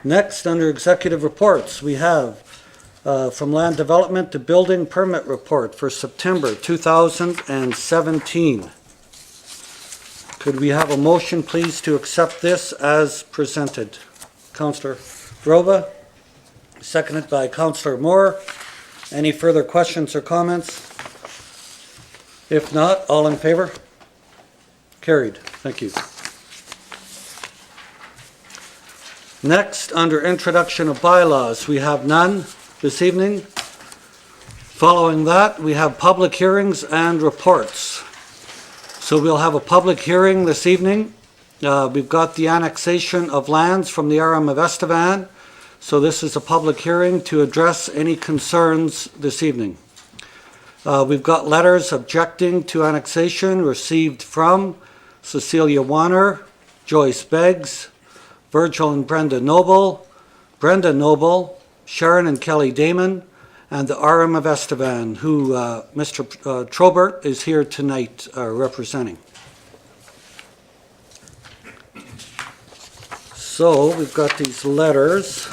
Next, under executive reports, we have from Land Development, the building permit report for September 2017. Could we have a motion, please, to accept this as presented? Councillor Broba, seconded by Councillor Moore. Any further questions or comments? If not, all in favor? Carried. Thank you. Next, under introduction of bylaws, we have none this evening. Following that, we have public hearings and reports. So we'll have a public hearing this evening. We've got the annexation of lands from the RM of Estevan. So this is a public hearing to address any concerns this evening. We've got letters objecting to annexation received from Cecilia Warner, Joyce Beggs, Virgil and Brenda Noble, Sharon and Kelly Damon, and the RM of Estevan, who Mr. Trobert is here tonight representing. So we've got these letters.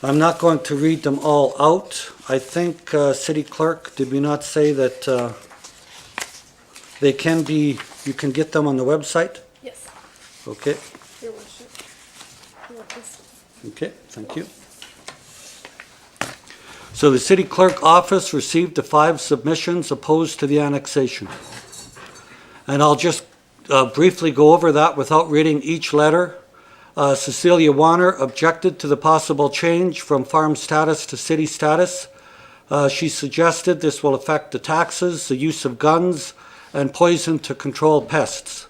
I'm not going to read them all out. I think, City Clerk, did we not say that they can be, you can get them on the website? Yes. Okay. Your worship. You want this? Okay, thank you. So the City Clerk office received the 5 submissions opposed to the annexation. And I'll just briefly go over that without reading each letter. Cecilia Warner objected to the possible change from farm status to city status. She suggested this will affect the taxes, the use of guns, and poison to control pests.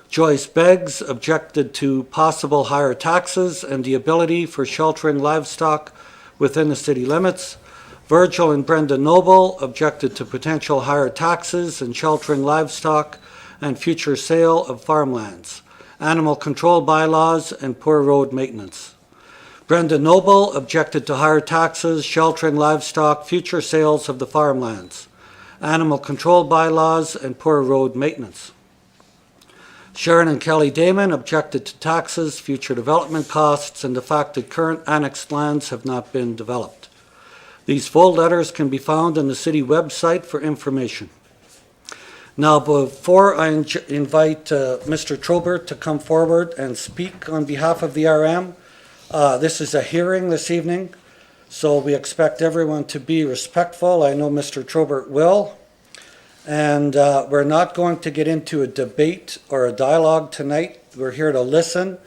Joyce Beggs objected to possible higher taxes and the ability for sheltering livestock within the city limits. Virgil and Brenda Noble objected to potential higher taxes and sheltering livestock and future sale of farmlands, animal control bylaws, and poor road maintenance. Brenda Noble objected to higher taxes, sheltering livestock, future sales of the farmlands, animal control bylaws, and poor road maintenance. Sharon and Kelly Damon objected to taxes, future development costs, and the fact that current annexed lands have not been developed. These full letters can be found on the city website for information. Now, before I invite Mr. Trobert to come forward and speak on behalf of the RM, this is a hearing this evening, so we expect everyone to be respectful. I know Mr. Trobert will. And we're not going to get into a debate or a dialogue tonight. We're here to listen.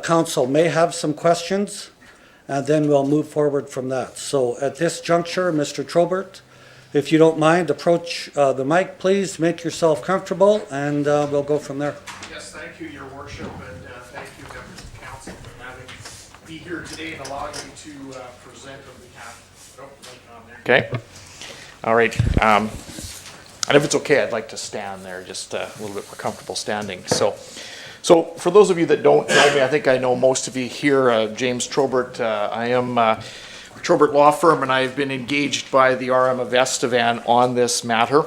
Council may have some questions, and then we'll move forward from that. So at this juncture, Mr. Trobert, if you don't mind, approach the mic, please. Make yourself comfortable, and we'll go from there. Yes, thank you, Your Worship, and thank you, members of council, for having me here today and allowing me to present on behalf. Okay. All right. And if it's okay, I'd like to stand there, just a little bit more comfortable standing. So for those of you that don't know me, I think I know most of you here. James Trobert. I am Trobert Law Firm, and I've been engaged by the RM of Estevan on this matter.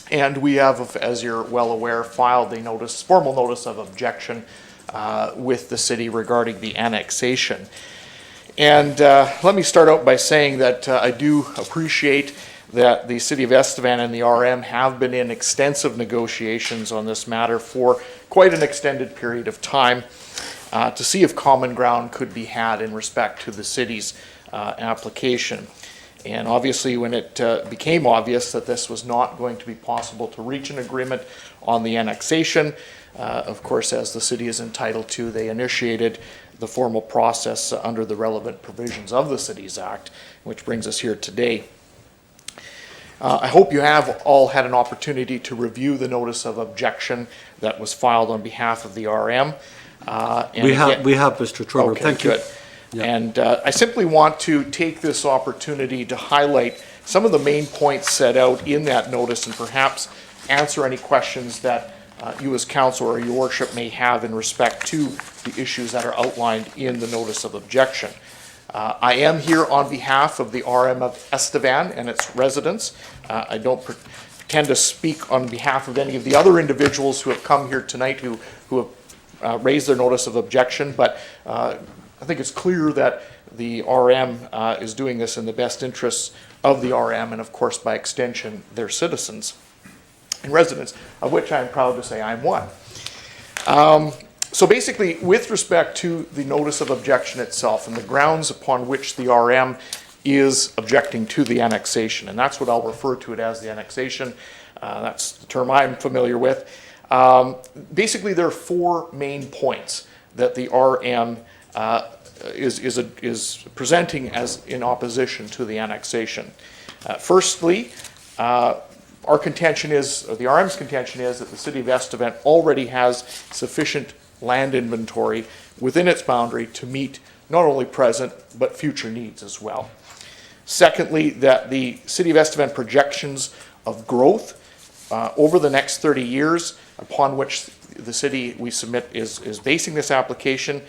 And we have, as you're well aware, filed a formal notice of objection with the city regarding the annexation. And let me start out by saying that I do appreciate that the City of Estevan and the RM have been in extensive negotiations on this matter for quite an extended period of time to see if common ground could be had in respect to the city's application. And obviously, when it became obvious that this was not going to be possible to reach an agreement on the annexation, of course, as the city is entitled to, they initiated the formal process under the relevant provisions of the Cities Act, which brings us here today. I hope you have all had an opportunity to review the notice of objection that was filed on behalf of the RM. We have, Mr. Trobert. Okay, Thank you. good. Yeah. And I simply want to take this opportunity to highlight some of the main points set out in that notice and perhaps answer any questions that you as council or your worship may have in respect to the issues that are outlined in the notice of objection. I am here on behalf of the RM of Estevan and its residents. I don't pretend to speak on behalf of any of the other individuals who have come here tonight who have raised their notice of objection, but I think it's clear that the RM is doing this in the best interests of the RM and, of course, by extension, their citizens and residents, of which I'm proud to say I'm one. So basically, with respect to the notice of objection itself and the grounds upon which the RM is objecting to the annexation, and that's what I'll refer to it as, the annexation. That's the term I'm familiar with. Basically, there are four main points that the RM is presenting as in opposition to the annexation. Firstly, our contention is, or the RM's contention is, that the City of Estevan already has sufficient land inventory within its boundary to meet not only present but future needs as well. Secondly, that the City of Estevan projections of growth over the next 30 years upon which the city we submit is basing this application,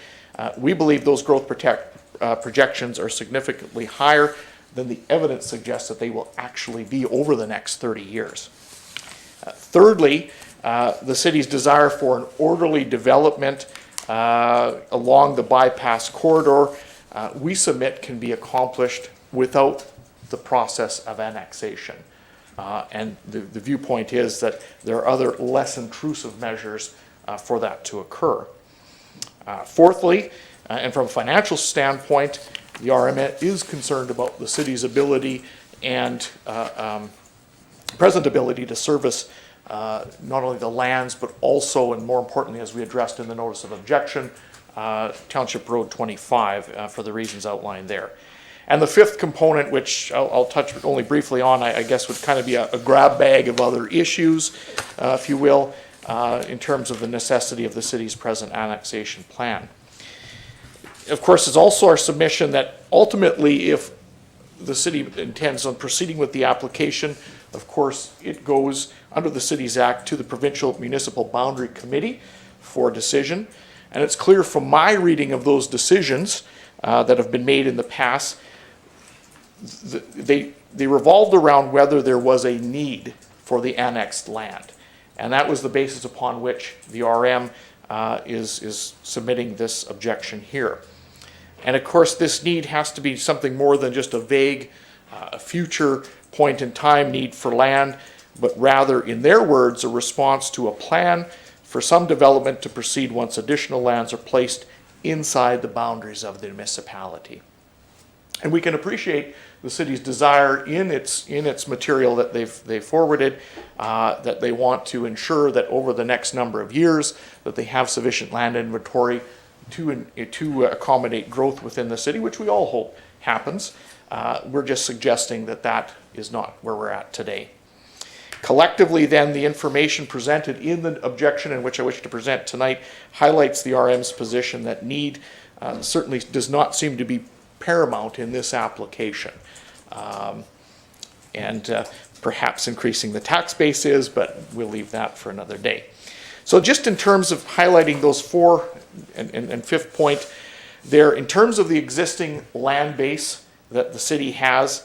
we believe those growth projections are significantly higher than the evidence suggests that they will actually be over the next 30 years. Thirdly, the city's desire for an orderly development along the bypass corridor, we submit can be accomplished without the process of annexation. And the viewpoint is that there are other less intrusive measures for that to occur. Fourthly, and from a financial standpoint, the RM is concerned about the city's ability and present ability to service not only the lands, but also, and more importantly, as we addressed in the notice of objection, Township Road 25 for the reasons outlined there. And the fifth component, which I'll touch only briefly on, I guess would kind of be a grab bag of other issues, if you will, in terms of the necessity of the city's present annexation plan. Of course, it's also our submission that ultimately, if the city intends on proceeding with the application, of course, it goes under the Cities Act to the Provincial Municipal Boundary Committee for decision. And it's clear from my reading of those decisions that have been made in the past, they revolved around whether there was a need for the annexed land. And that was the basis upon which the RM is submitting this objection here. And of course, this need has to be something more than just a vague, future point in time need for land, but rather, in their words, a response to a plan for some development to proceed once additional lands are placed inside the boundaries of the municipality. And we can appreciate the city's desire in its material that they've forwarded, that they want to ensure that over the next number of years that they have sufficient land inventory to accommodate growth within the city, which we all hope happens. We're just suggesting that that is not where we're at today. Collectively, then, the information presented in the objection, in which I wish to present tonight, highlights the RM's position that need certainly does not seem to be paramount in this application. Perhaps increasing the tax base is, but we'll leave that for another day. So just in terms of highlighting those four and fifth point there, in terms of the existing land base that the city has,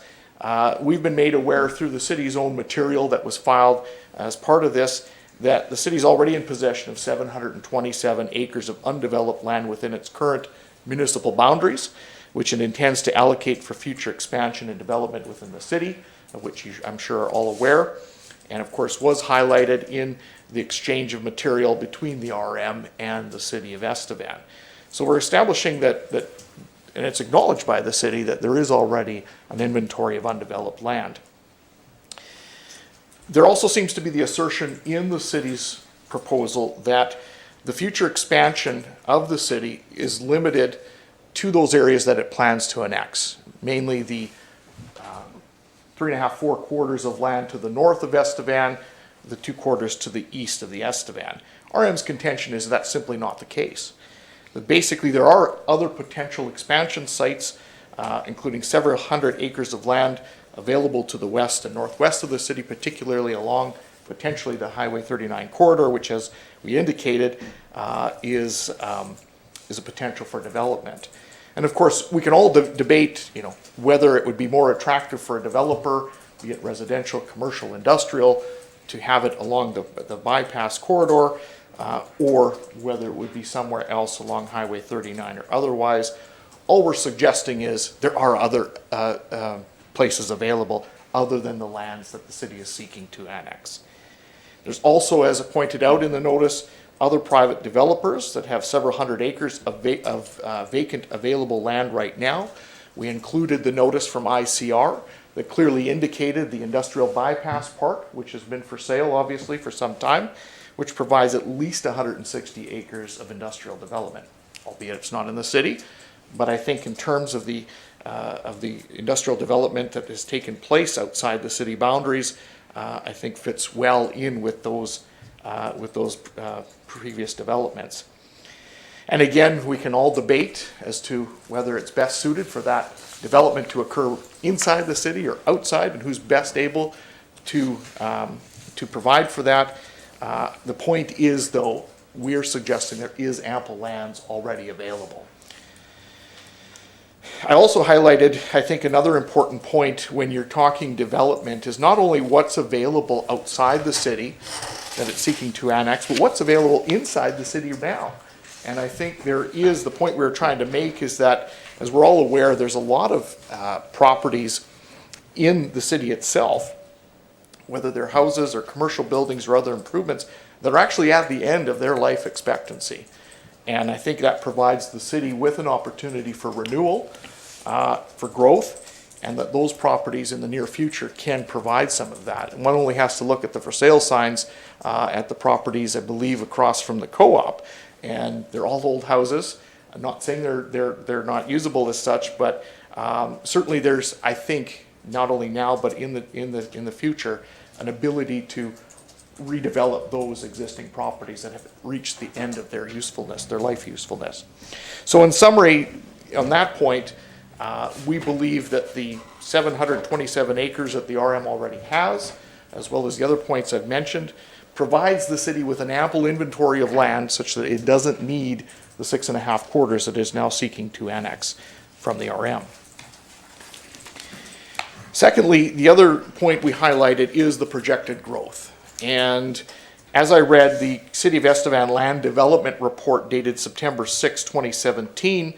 we've been made aware through the city's own material that was filed as part of this that the city's already in possession of 727 acres of undeveloped land within its current municipal boundaries, which it intends to allocate for future expansion and development within the city, of which I'm sure are all aware, and of course was highlighted in the exchange of material between the RM and the City of Estevan. So we're establishing that, and it's acknowledged by the city, that there is already an inventory of undeveloped land. There also seems to be the assertion in the city's proposal that the future expansion of the city is limited to those areas that it plans to annex, mainly the 3.5-4 quarters of land to the north of Estevan, the 2 quarters to the east of the Estevan. RM's contention is that's simply not the case. But basically, there are other potential expansion sites, including several hundred acres of land available to the west and northwest of the city, particularly along potentially the Highway 39 corridor, which, as we indicated, is a potential for development. And of course, we can all debate, whether it would be more attractive for a developer, be it residential, commercial, industrial, to have it along the bypass corridor, or whether it would be somewhere else along Highway 39 or otherwise. all we're suggesting is there are other places available other than the lands that the city is seeking to annex. There's also, as pointed out in the notice, other private developers that have several hundred acres of vacant available land right now. We included the notice from ICR that clearly indicated the industrial bypass park, which has been for sale obviously for some time, which provides at least 160 acres of industrial development, albeit it's not in the city. But I think in terms of the industrial development that has taken place outside the city boundaries, I think fits well in with those previous developments. And again, we can all debate as to whether it's best suited for that development to occur inside the city or outside, and who's best able to provide for that. The point is, though, we're suggesting there is ample lands already available. I also highlighted, I think, another important point when you're talking development is not only what's available outside the city that it's seeking to annex, but what's available inside the city now. And I think there is, the point we were trying to make is that, as we're all aware, there's a lot of properties in the city itself, whether they're houses or commercial buildings or other improvements, that are actually at the end of their life expectancy. And I think that provides the city with an opportunity for renewal, for growth, and that those properties in the near future can provide some of that. And one only has to look at the for sale signs at the properties, I believe, across from the co-op. And they're all old houses. I'm not saying they're not usable as such, but certainly there's, I think, not only now but in the future, an ability to redevelop those existing properties that have reached the end of their usefulness, their life usefulness. So in summary, on that point, we believe that the 727 acres that the RM already has, as well as the other points I've mentioned, provides the city with an ample inventory of land such that it doesn't need the 6.5 quarters that it is now seeking to annex from the RM. Secondly, the other point we highlighted is the projected growth. And as I read the City of Estevan Land Development Report dated September 6, 2017,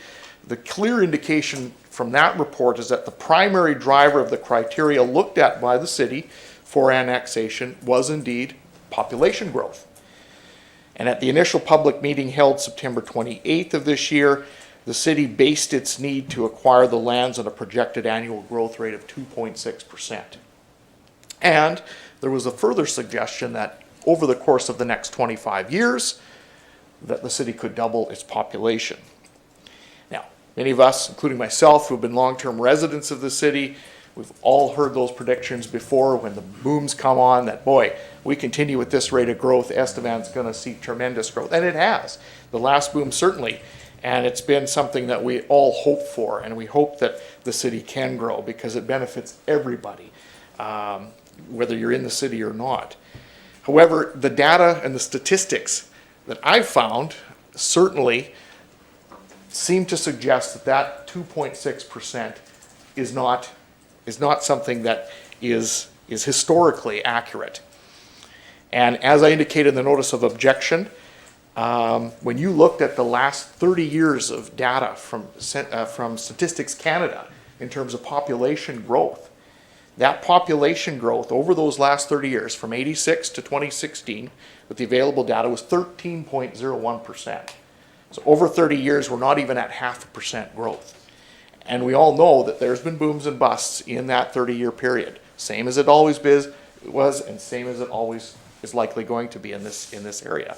the clear indication from that report is that the primary driver of the criteria looked at by the city for annexation was indeed population growth. And at the initial public meeting held September 28th of this year, the city based its need to acquire the lands on a projected annual growth rate of 2.6%. And there was a further suggestion that over the course of the next 25 years, that the city could double its population. Now, many of us, including myself, who have been long-term residents of the city, we've all heard those predictions before when the booms come on that, boy, we continue with this rate of growth, Estevan's going to see tremendous growth. And it has. The last boom certainly. And it's been something that we all hope for, and we hope that the city can grow because it benefits everybody, whether you're in the city or not. However, the data and the statistics that I've found certainly seem to suggest that that 2.6% is not something that is historically accurate. And as I indicated in the notice of objection, when you looked at the last 30 years of data from Statistics Canada in terms of population growth, that population growth over those last 30 years, from 86 to 2016, with the available data, was 13.01%. So over 30 years, we're not even at 0.5% growth. And we all know that there's been booms and busts in that 30-year period, same as it always was, and same as it always is likely going to be in this area.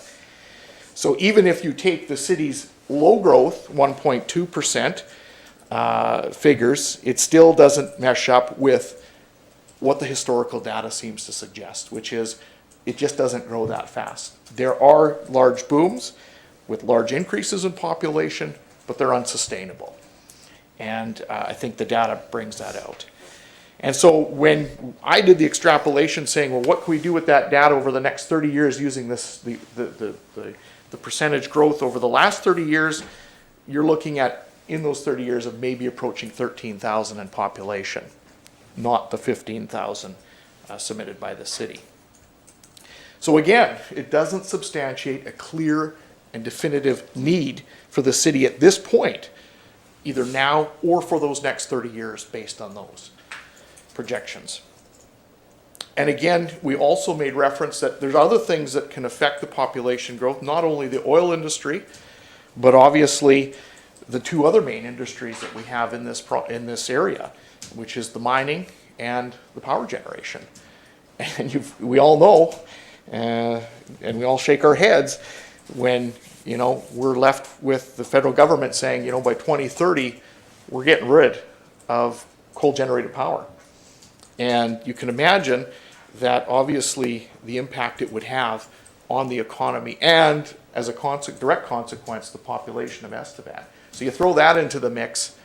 So even if you take the city's low growth, 1.2% figures, it still doesn't mesh up with what the historical data seems to suggest, which is it just doesn't grow that fast. There are large booms with large increases in population, but they're unsustainable. And I think the data brings that out. And so when I did the extrapolation saying, well, what can we do with that data over the next 30 years using the percentage growth over the last 30 years, you're looking at, in those 30 years, of maybe approaching 13,000 in population, not the 15,000 submitted by the city. So again, it doesn't substantiate a clear and definitive need for the city at this point either now or for those next 30 years based on those projections. And again, we also made reference that there's other things that can affect the population growth, not only the oil industry, but obviously the two other main industries that we have in this area, which is the mining and the power generation. And we all know, and we all shake our heads when, you know, we're left with the federal government saying, you know, by 2030, we're getting rid of coal-generated power. And you can imagine that obviously the impact it would have on the economy and as a direct consequence, the population of Estevan. So you throw that into the mix,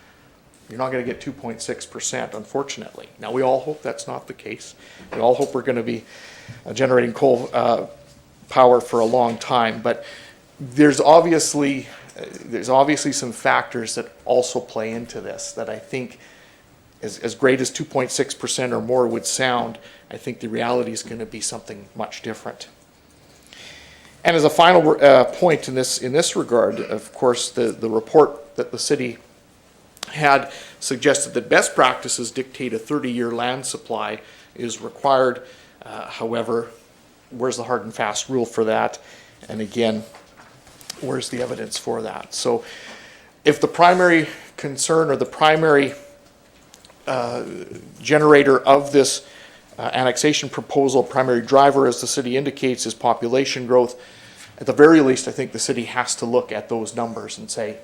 you're not going to get 2.6%, unfortunately. Now, we all hope that's not the case. We all hope we're going to be generating coal power for a long time, but there's obviously some factors that also play into this that I think, as great as 2.6% or more would sound, I think the reality is going to be something much different. And as a final point in this regard, of course, the report that the city had suggested that best practices dictate a 30-year land supply is required. However, where's the hard and fast rule for that? And again, where's the evidence for that? So if the primary concern or the primary generator of this annexation proposal, primary driver, as the city indicates, is population growth, at the very least, I think the city has to look at those numbers and say,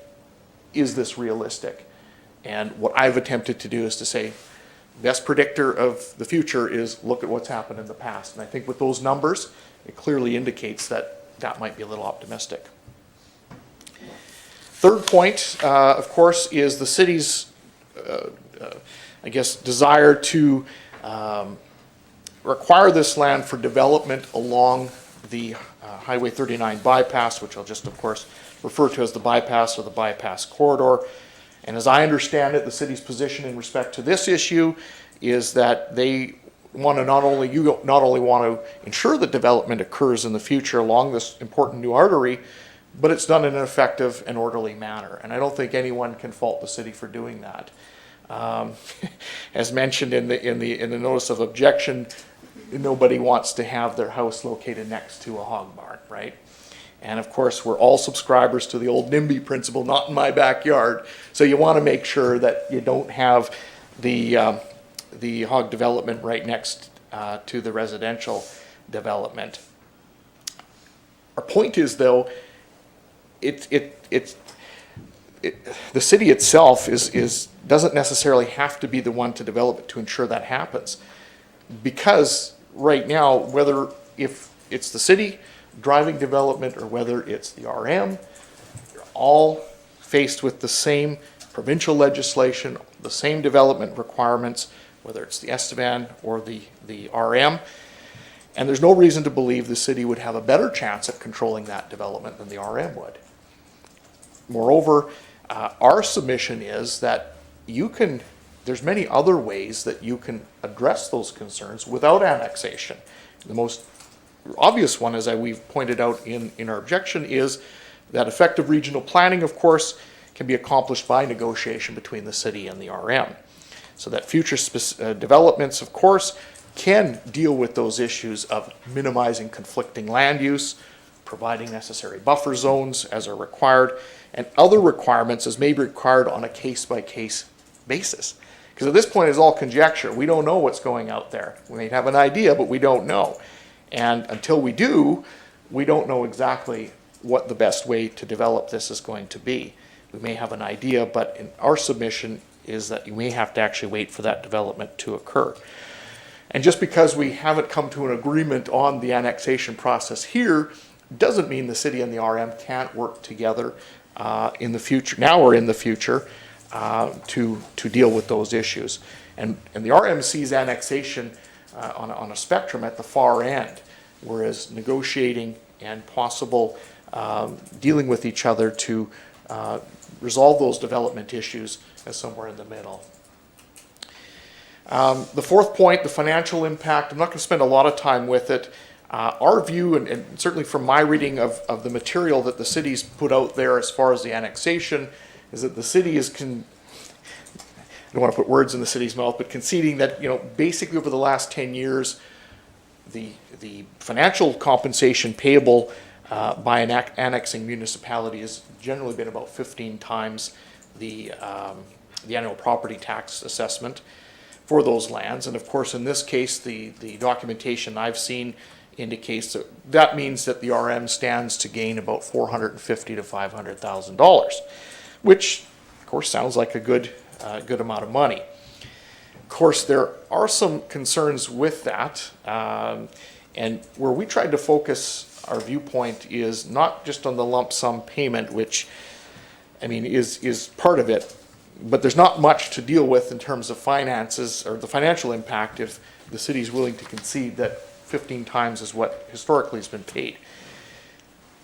is this realistic? And what I've attempted to do is to say, best predictor of the future is look at what's happened in the past. And I think with those numbers, it clearly indicates that that might be a little optimistic. Third point, of course, is the city's, I guess, desire to require this land for development along the Highway 39 bypass, which I'll just, of course, refer to as the bypass or the bypass corridor. And as I understand it, the city's position in respect to this issue is that they want to not only want to ensure that development occurs in the future along this important new artery, but it's done in an effective and orderly manner. And I don't think anyone can fault the city for doing that. As mentioned in the notice of objection, nobody wants to have their house located next to a hog barn, right? And of course, we're all subscribers to the old NIMBY principle, not in my backyard. So you want to make sure that you don't have the hog development right next to the residential development. Our point is, though, the city itself doesn't necessarily have to be the one to develop it to ensure that happens. Because right now, whether if it's the city driving development or whether it's the RM, you're all faced with the same provincial legislation, the same development requirements, whether it's the Estevan or the RM. And there's no reason to believe the city would have a better chance at controlling that development than the RM would. Moreover, our submission is that there's many other ways that you can address those concerns without annexation. The most obvious one, as we've pointed out in our objection, is that effective regional planning, of course, can be accomplished by negotiation between the city and the RM. So that future developments, of course, can deal with those issues of minimizing conflicting land use, providing necessary buffer zones as are required, and other requirements as may be required on a case-by-case basis. Because at this point, it's all conjecture. We don't know what's going out there. We may have an idea, but we don't know. And until we do, we don't know exactly what the best way to develop this is going to be. We may have an idea, but in our submission is that you may have to actually wait for that development to occur. And just because we haven't come to an agreement on the annexation process here, doesn't mean the city and the RM can't work together in the future, now or in the future, to deal with those issues. And the RM sees annexation on a spectrum at the far end, whereas negotiating and possible dealing with each other to resolve those development issues as somewhere in the middle. The fourth point, the financial impact, I'm not going to spend a lot of time with it. Our view, and certainly from my reading of the material that the city's put out there as far as the annexation is that the city is I don't want to put words in the city's mouth, but conceding that, basically over the last 10 years, the financial compensation payable by an annexing municipality has generally been about 15 times the annual property tax assessment for those lands. And of course, in this case, the documentation I've seen indicates that means that the RM stands to gain about $450,000 to $500,000, which of course sounds like a good amount of money. Of course, there are some concerns with that, and where we tried to focus our viewpoint is not just on the lump sum payment, which is part of it, but there's not much to deal with in terms of finances or the financial impact if the city's willing to concede that 15 times is what historically has been paid.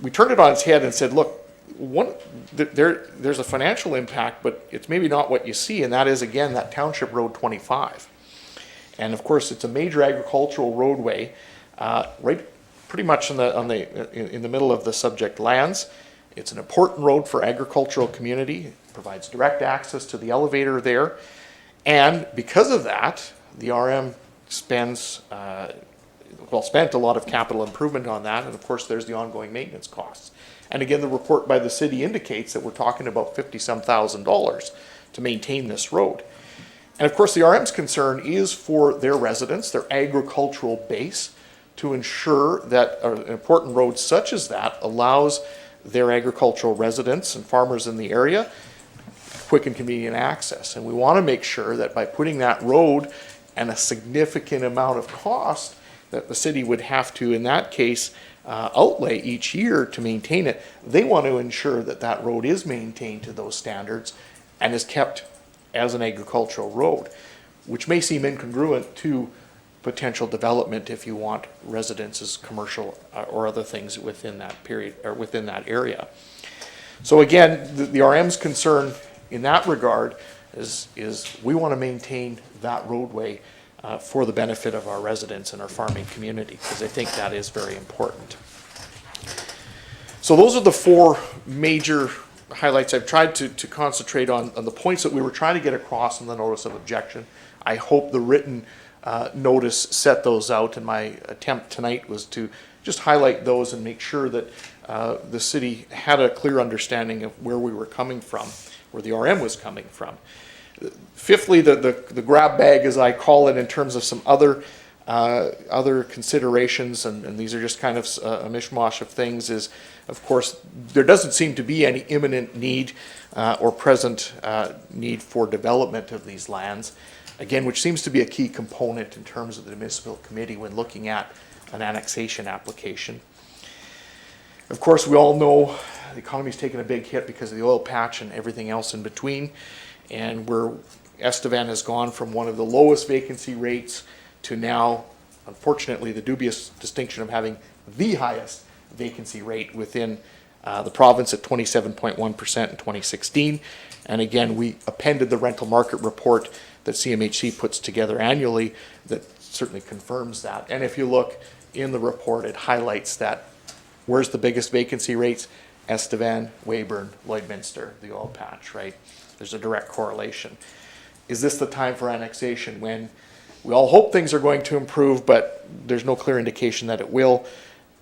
We turned it on its head and said, look, there's a financial impact, but it's maybe not what you see, and that is, again, that Township Road 25. And of course, it's a major agricultural roadway, right pretty much in the middle of the subject lands. It's an important road for agricultural community. It provides direct access to the elevator there. And because of that, the RM spent a lot of capital improvement on that. And of course, there's the ongoing maintenance costs. And again, the report by the city indicates that we're talking about $50-some thousand to maintain this road. And of course, the RM's concern is for their residents, their agricultural base, to ensure that an important road such as that allows their agricultural residents and farmers in the area quick and convenient access. And we want to make sure that by putting that road and a significant amount of cost that the city would have to, in that case, outlay each year to maintain it, they want to ensure that that road is maintained to those standards and is kept as an agricultural road, which may seem incongruent to potential development if you want residences, commercial, or other things within that period or within that area. So again, the RM's concern in that regard is we want to maintain that roadway for the benefit of our residents and our farming community, because I think that is very important. So those are the four major highlights. I've tried to concentrate on the points that we were trying to get across in the notice of objection. I hope the written notice set those out, and my attempt tonight was to just highlight those and make sure that the city had a clear understanding of where we were coming from, where the RM was coming from. Fifthly, the grab bag, as I call it, in terms of some other considerations, and these are just kind of a mishmash of things, is, of course, there doesn't seem to be any imminent need or present need for development of these lands, again, which seems to be a key component in terms of the municipal committee when looking at an annexation application. Of course, we all know the economy's taken a big hit because of the oil patch and everything else in between, and where Estevan has gone from one of the lowest vacancy rates to now, unfortunately, the dubious distinction of having the highest vacancy rate within the province at 27.1% in 2016. And again, we appended the rental market report that CMHC puts together annually that certainly confirms that. And if you look in the report, it highlights that where's the biggest vacancy rates? Estevan, Weyburn, Lloydminster, the oil patch, right? There's a direct correlation. Is this the time for annexation when we all hope things are going to improve, but there's no clear indication that it will?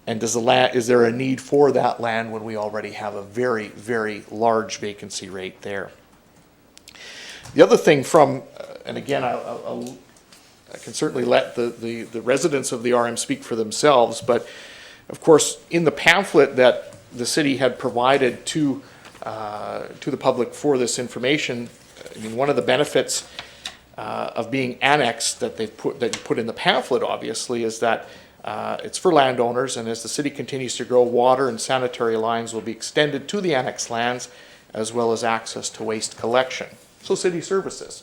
And is there a need for that land when we already have a very, very large vacancy rate there? The other thing and again, I can certainly let the residents of the RM speak for themselves, but of course, in the pamphlet that the city had provided to the public for this information, I mean, one of the benefits of being annexed that you put in the pamphlet, obviously, is that it's for landowners, and as the city continues to grow, water and sanitary lines will be extended to the annexed lands, as well as access to waste collection. So city services.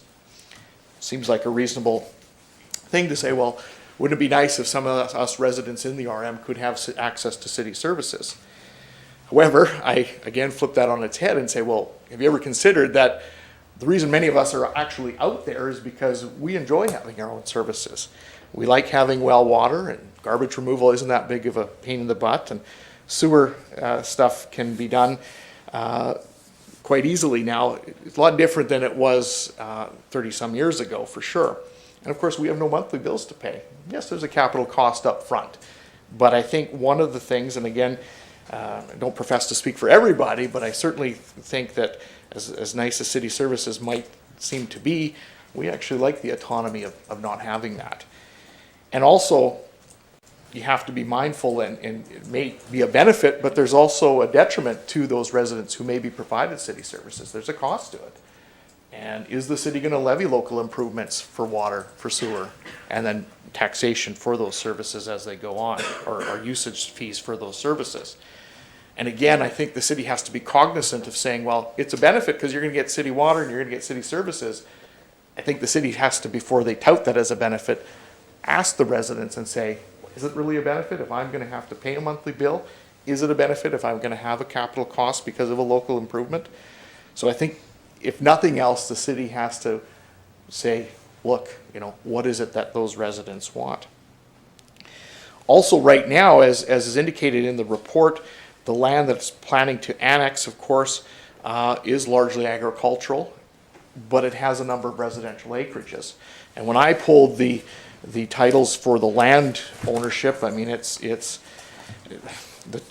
Seems like a reasonable thing to say, well, wouldn't it be nice if some of us residents in the RM could have access to city services? However, I again flip that on its head and say, well, have you ever considered that the reason many of us are actually out there is because we enjoy having our own services. We like having well water, and garbage removal isn't that big of a pain in the butt, and sewer stuff can be done quite easily now. It's a lot different than it was 30-some years ago, for sure. And of course, we have no monthly bills to pay. Yes, there's a capital cost up front. But I think one of the things, and again, I don't profess to speak for everybody, but I certainly think that as nice as city services might seem to be, we actually like the autonomy of not having that. And also, you have to be mindful, and it may be a benefit, but there's also a detriment to those residents who may be provided city services. There's a cost to it. And is the city going to levy local improvements for water, for sewer, and then taxation for those services as they go on, or usage fees for those services? And again, I think the city has to be cognizant of saying, well, it's a benefit because you're going to get city water and you're going to get city services. I think the city has to, before they tout that as a benefit, ask the residents and say, is it really a benefit if I'm going to have to pay a monthly bill? Is it a benefit if I'm going to have a capital cost because of a local improvement? So I think, if nothing else, the city has to say, look, what is it that those residents want? Also, right now, as is indicated in the report, the land that's planning to annex, of course, is largely agricultural, but it has a number of residential acreages. And when I pulled the titles for the land ownership, I mean, it's the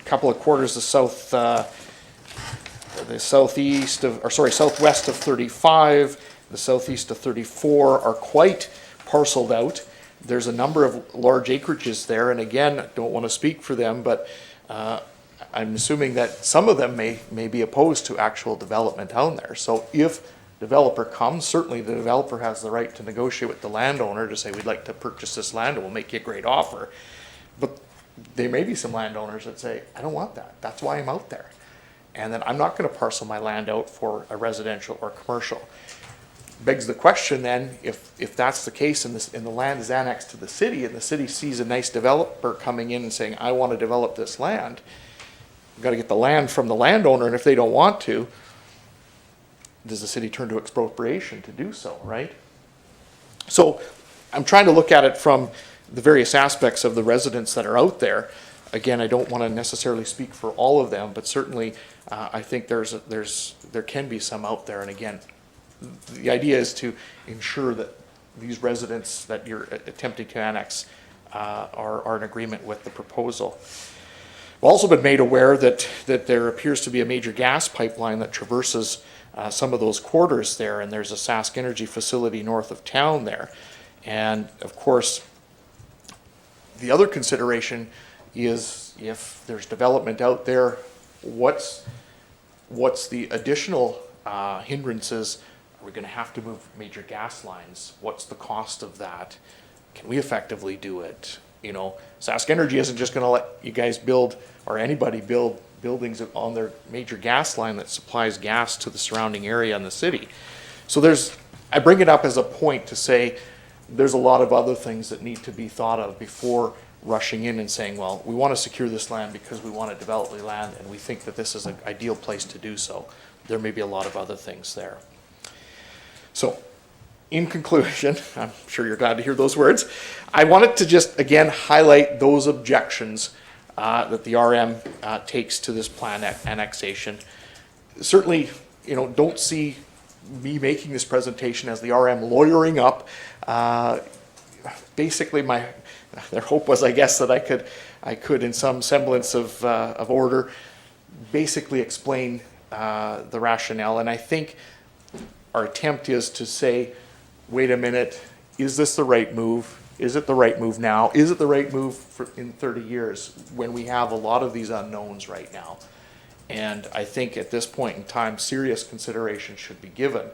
couple of quarters of southwest of 35, the southeast of 34 are quite parceled out. There's a number of large acreages there, and again, I don't want to speak for them, but I'm assuming that some of them may be opposed to actual development down there. So if developer comes, certainly the developer has the right to negotiate with the landowner to say, we'd like to purchase this land and we'll make you a great offer. But there may be some landowners that say, I don't want that. That's why I'm out there. And then I'm not going to parcel my land out for a residential or commercial. Begs the question then, if that's the case and the land is annexed to the city and the city sees a nice developer coming in and saying, I want to develop this land, we've got to get the land from the landowner, and if they don't want to, does the city turn to expropriation to do so, right? So I'm trying to look at it from the various aspects of the residents that are out there. Again, I don't want to necessarily speak for all of them, but certainly I think there can be some out there. And again, the idea is to ensure that these residents that you're attempting to annex are in agreement with the proposal. I've also been made aware that there appears to be a major gas pipeline that traverses some of those quarters there, and there's a Sask Energy facility north of town there. And of course, the other consideration is if there's development out there, what's the additional hindrances? Are we going to have to move major gas lines? What's the cost of that? Can we effectively do it? Sask Energy isn't just going to let you guys build, or anybody build buildings on their major gas line that supplies gas to the surrounding area in the city. So I bring it up as a point to say there's a lot of other things that need to be thought of before rushing in and saying, well, we want to secure this land because we want to develop the land and we think that this is an ideal place to do so. There may be a lot of other things there. So, in conclusion, I'm sure you're glad to hear those words. I wanted to just, again, highlight those objections that the RM takes to this plan annexation. Certainly, don't see me making this presentation as the RM lawyering up. Basically, their hope was, I guess, that I could in some semblance of order, basically explain the rationale. And I think our attempt is to say, wait a minute, is this the right move? Is it the right move now? Is it the right move in 30 years when we have a lot of these unknowns right now? And I think at this point in time, serious consideration should be given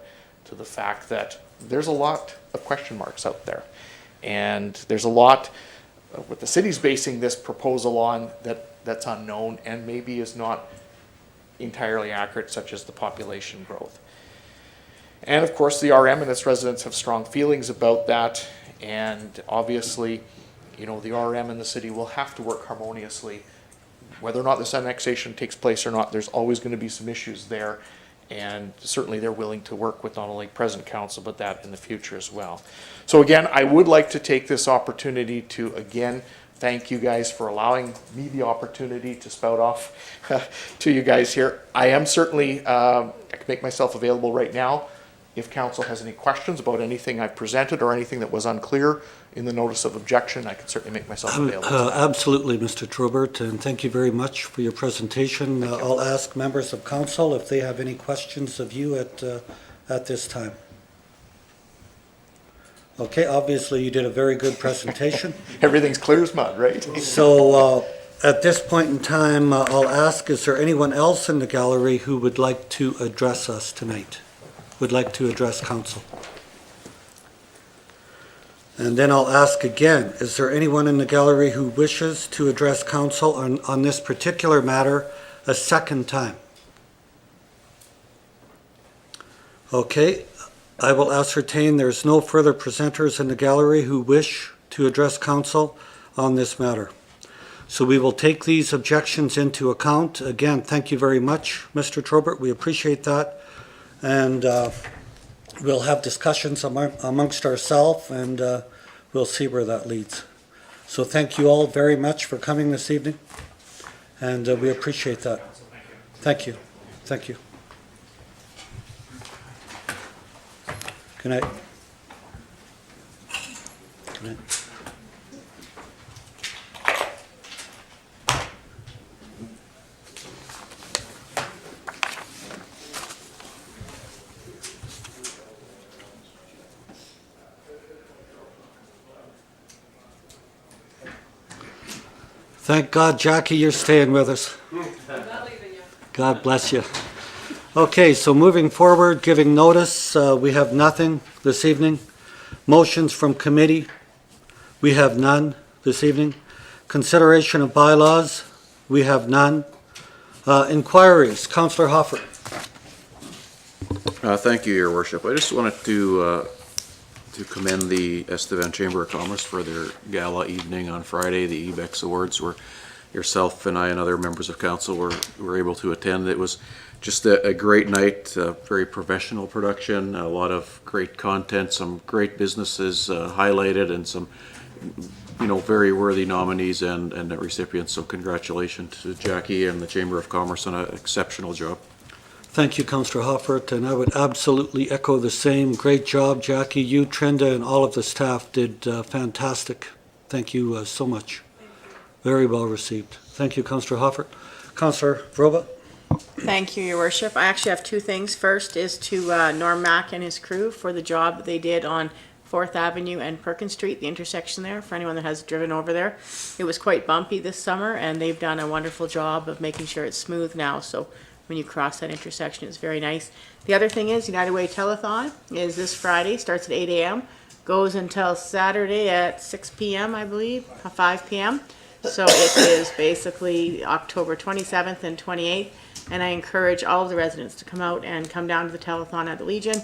to the fact that there's a lot of question marks out there. And there's a lot what the city's basing this proposal on that's unknown and maybe is not entirely accurate, such as the population growth. And of course, the RM and its residents have strong feelings about that. And obviously, the RM and the city will have to work harmoniously. Whether or not this annexation takes place or not, there's always going to be some issues there. And certainly they're willing to work with not only present council, but that in the future as well. So again, I would like to take this opportunity to again thank you guys for allowing me the opportunity to spout off to you guys here. I am certainly, I can make myself available right now. If council has any questions about anything I've presented or anything that was unclear in the notice of objection, I can certainly make myself available to that. Absolutely, Mr. Trobert, and thank you very much for your presentation. I'll ask members of council if they have any questions of you at this time. Okay, obviously you did a very good presentation. Everything's clear as mud, right? So at this point in time, I'll ask, is there anyone else in the gallery who would like to address us tonight? Would like to address council? And then I'll ask again, is there anyone in the gallery who wishes to address council on this particular matter a second time? Okay, I will ascertain there's no further presenters in the gallery who wish to address council on this matter. So we will take these objections into account. Again, thank you very much, Mr. Trobert. We appreciate that. And we'll have discussions amongst ourselves, and we'll see where that leads. So thank you all very much for coming this evening, and we appreciate that. Thank you. Thank you. Good night. Good night. Thank God, Jackie, you're staying with us. God bless you. Okay, so moving forward, giving notice, we have nothing this evening. Motions from committee, we have none this evening. Consideration of bylaws, we have none. Inquiries, Councillor Hoffer. Thank you, Your Worship. I just wanted to commend the Estevan Chamber of Commerce for their gala evening on Friday, the EBEX Awards, where yourself and I and other members of council were able to attend. It was just a great night, a very professional production, a lot of great content, some great businesses highlighted, and some very worthy nominees and recipients. So congratulations to Jackie and the Chamber of Commerce on an exceptional job. Thank you, Councillor Hoffert, and I would absolutely echo the same. Great job, Jackie. You, Trenda, and all of the staff did fantastic. Thank you so much. Very well received. Thank you, Councillor Hoffert. Councillor Vroba. Thank you, Your Worship. I actually have two things. First is to Norm Mack and his crew for the job that they did on 4th Avenue and Perkins Street, the intersection there, for anyone that has driven over there. It was quite bumpy this summer, and they've done a wonderful job of making sure it's smooth now. So when you cross that intersection, it's very nice. The other thing is United Way Telethon is this Friday, starts at 8 a.m., goes until Saturday at 6 p.m., I believe, 5 p.m. So it is basically October 27th and 28th, and I encourage all of the residents to come out and come down to the telethon at the Legion.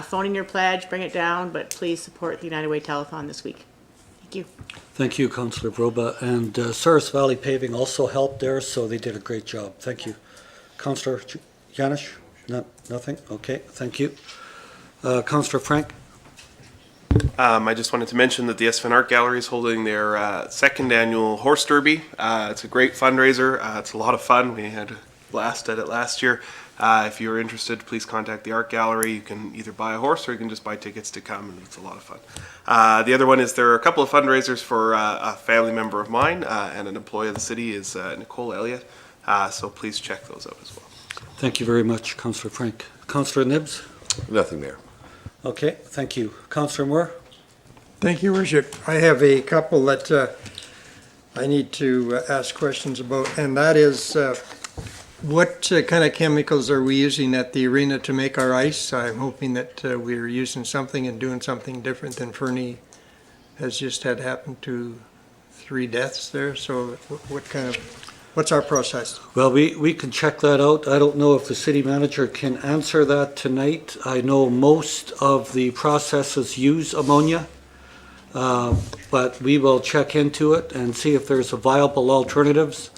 Phone in your pledge, bring it down, but please support the United Way Telethon this week. Thank you. Thank you, Councillor Vroba. And Souris Valley Paving also helped there, so they did a great job. Thank you. Councillor Janish? Nothing? Okay, thank you. Councillor Frank? I just wanted to mention that the Estevan Art Gallery is holding their second annual horse derby. It's a great fundraiser. It's a lot of fun. We had a blast at it last year. If you're interested, please contact the Art Gallery. You can either buy a horse or you can just buy tickets to come, and it's a lot of fun. The other one is there are a couple of fundraisers for a family member of mine and an employee of the city is Nicole Elliott. So please check those out as well. Thank you very much, Councillor Frank. Councillor Nibbs? Nothing there. Okay, thank you. Councillor Moore? Thank you, Worship. I have a couple that I need to ask questions about, and that is what kind of chemicals are we using at the arena to make our ice? I'm hoping that we're using something and doing something different than Fernie has just had happen to 3 deaths there. So what's our process? Well, we can check that out. I don't know if the city manager can answer that tonight. I know most of the processes use ammonia, but we will check into it and see if there's a viable alternatives.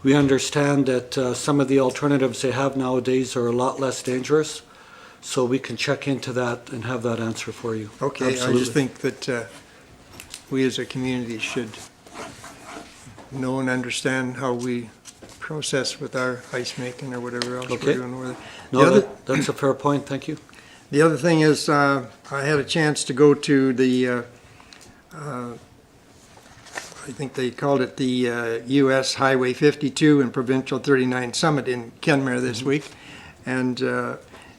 We understand that some of the alternatives they have nowadays are a lot less dangerous, so we can check into that and have that answer for you. Okay, Absolutely. I just think that we as a community should know and understand how we process with our ice making or whatever else we're Okay. doing with it. No, The other- that's a fair point, thank you. The other thing is, I had a chance to go to the, I think they called it the US Highway 52 and Provincial 39 Summit in Kenmare this week. And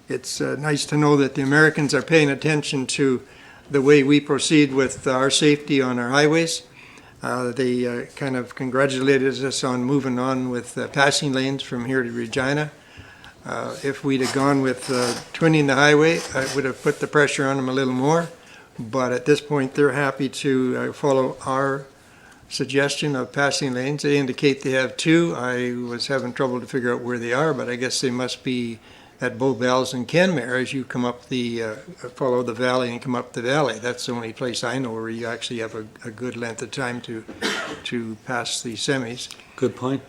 it's nice to know that the Americans are paying attention to the way we proceed with our safety on our highways. They kind of congratulated us on moving on with passing lanes from here to Regina. If we'd have gone with twinning the highway, I would have put the pressure on them a little more. But at this point, they're happy to follow our suggestion of passing lanes. They indicate they have two. I was having trouble to figure out where they are, but I guess they must be at Bow Bells and Kenmare as you come up follow the valley and come up the valley. That's the only place I know where you actually have a good length of time to pass the semis. Good point.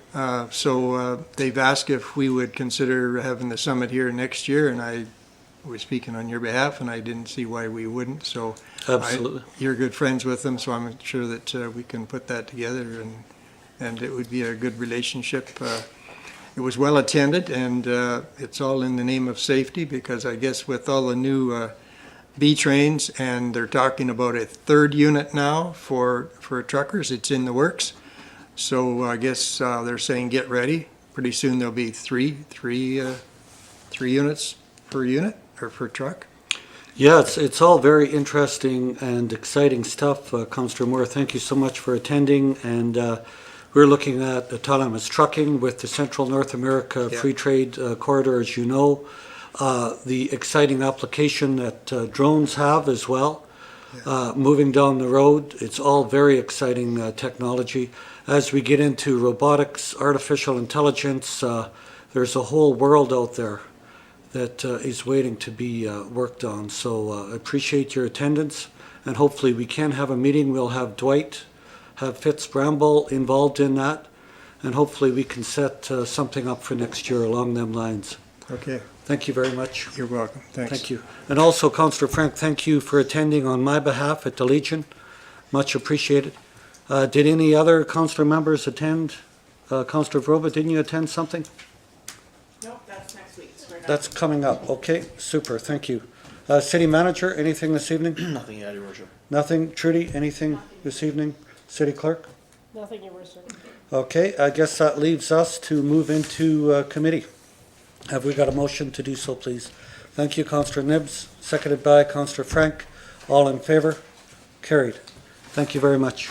So they've asked if we would consider having the summit here next year, and I was speaking on your behalf, and I didn't see why we wouldn't. So Absolutely. you're good friends with them, so I'm sure that we can put that together, and it would be a good relationship. It was well attended, and it's all in the name of safety, because I guess with all the new B trains, and they're talking about a third unit now for truckers, it's in the works. So I guess they're saying get ready. Pretty soon there'll be three units per unit or per truck. Yeah, it's all very interesting and exciting stuff, Councillor Moore. Thank you so much for attending. And we're looking at autonomous trucking with the Central North America Yeah. Free Trade Corridor, as you know. The exciting application that drones have as well. Moving down the road, it's all very exciting technology. As we get into robotics, artificial intelligence, there's a whole world out there that is waiting to be worked on. So I appreciate your attendance, and hopefully we can have a meeting. We'll have Dwight, have Fitz Bramble involved in that, and hopefully we can set something up for next year along them lines. Okay, Thank you very much. you're welcome. Thanks. Thank you. And also, Councillor Frank, thank you for attending on my behalf at the Legion. Much appreciated. Did any other councillor members attend? Councillor Vroba, didn't you attend something? Nope, that's next week. So we're not- That's coming up. Okay, super, thank you. City manager, anything this evening? Nothing yet, Your Worship. Nothing? Trudy, anything this evening? City clerk? Nothing, Your Worship. Okay, I guess that leaves us to move into committee. Have we got a motion to do so, please? Thank you, Councillor Nibs, seconded by Councillor Frank. All in favor? Carried. Thank you very much.